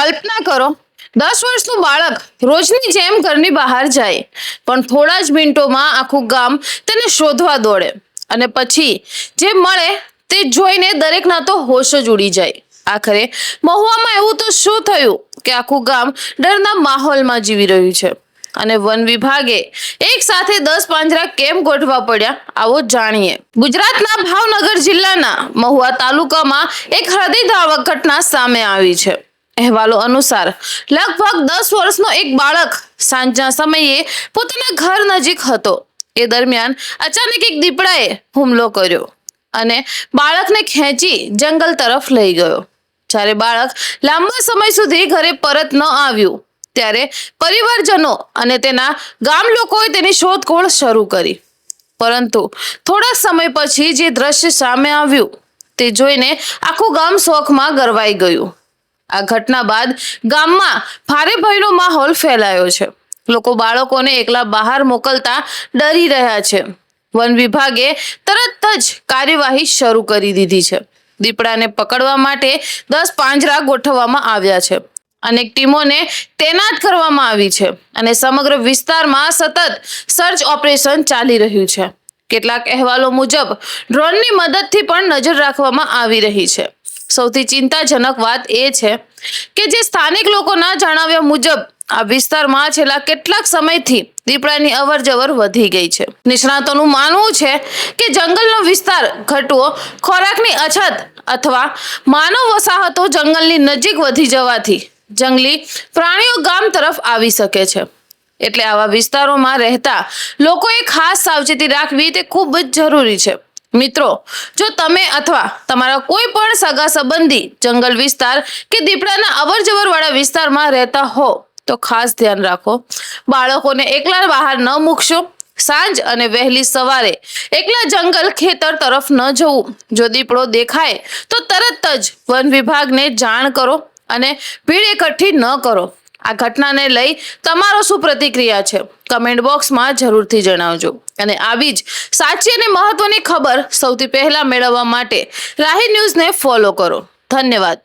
કલ્પના કરો, 10 વર્ષનું બાળક રોજની જેમ ઘરની બહાર જાય, પણ થોડા જ મિનિટોમાં આખું ગામ તેને શોધવા દોડે અને પછી જે મળે તે જોઈને દરેકના તો હોશ જ ઉડી જાય. આખરે મહુવામાં એવું તો શું થયું કે આખું ગામ ડરના માહોલમાં જીવી રહ્યું છે અને વન વિભાગે એક સાથે 10 પાંજરા કેમ ગોઠવા પડ્યા, આવો જાણીએ. ગુજરાતના ભાવનગર જિલ્લાના મહુવા તાલુકામાં એક હૃદયદ્રાવક ઘટના સામે આવી છે. અહેવાલો અનુસાર લગભગ 10 વર્ષનો એક બાળક સાંજના સમયે પોતાના ઘર નજીક હતો. એ દરમિયાન અચાનક એક દીપડાએ હુમલો કર્યો અને બાળકને ખેંચી જંગલ તરફ લઈ ગયો. જ્યારે બાળક લાંબા સમય સુધી ઘરે પરત ન આવ્યું ત્યારે પરિવારજનો અને તેના ગામ લોકોએ તેની શોધખોળ શરૂ કરી. પરંતુ થોડા સમય પછી જે દ્રશ્ય સામે આવ્યું તે જોઈને આખું ગામ શોકમાં ગરવાઈ ગયું. આ ઘટના બાદ ગામમાં ભારે ભયનો માહોલ ફેલાયો છે. લોકો બાળકોને એકલા બહાર મોકલતા ડરી રહ્યા છે. વન વિભાગે તરત જ કાર્યવાહી શરૂ કરી દીધી છે. દીપડાને પકડવા માટે 10 પાંજરા ગોઠવવામાં આવ્યા છે. અનેક ટીમોને તૈનાત કરવામાં આવી છે અને સમગ્ર વિસ્તારમાં સતત સર્ચ ઓપરેશન ચાલી રહ્યું છે. કેટલાક અહેવાલો મુજબ ડ્રોનની મદદથી પણ નજર રાખવામાં આવી રહી છે. સૌથી ચિંતાજનક વાત એ છે કે જે સ્થાનિક લોકોના જણાવ્યા મુજબ આ વિસ્તારમાં છેલ્લા કેટલાક સમયથી દીપડાની અવરજવર વધી ગઈ છે. નિષ્ણાતોનું માનવું છે કે જંગલનો વિસ્તાર ઘટવો, ખોરાકની અછત અથવા માનવ વસાહતો જંગલની નજીક વધી જવાથી જંગલી પ્રાણીઓ ગામ તરફ આવી શકે છે. એટલે આવા વિસ્તારોમાં રહેતા લોકોએ ખાસ સાવચેતી રાખવી તે ખૂબ જ જરૂરી છે. મિત્રો, જો તમે અથવા તમારા કોઈ પણ સગા સંબંધી જંગલ વિસ્તાર કે દીપડાના અવરજવર વાળા વિસ્તારમાં રહેતા હો તો ખાસ ધ્યાન રાખો. બાળકોને એકલા બહાર ન મૂકશો. સાંજ અને વહેલી સવારે એકલા જંગલ ખેતર તરફ ન જવું. જો દીપડો દેખાય તો તરત જ વન વિભાગને જાણ કરો અને ભીડ એકઠી ન કરો. આ ઘટનાને લઈ તમારો શું પ્રતિક્રિયા છે? કમેન્ટ બોક્સમાં જરૂરથી જણાવજો. અને આવી જ સાચી અને મહત્વની ખબર સૌથી પહેલા મેળવવા માટે રાહી ન્યૂઝને ફોલો કરો. ધન્યવાદ.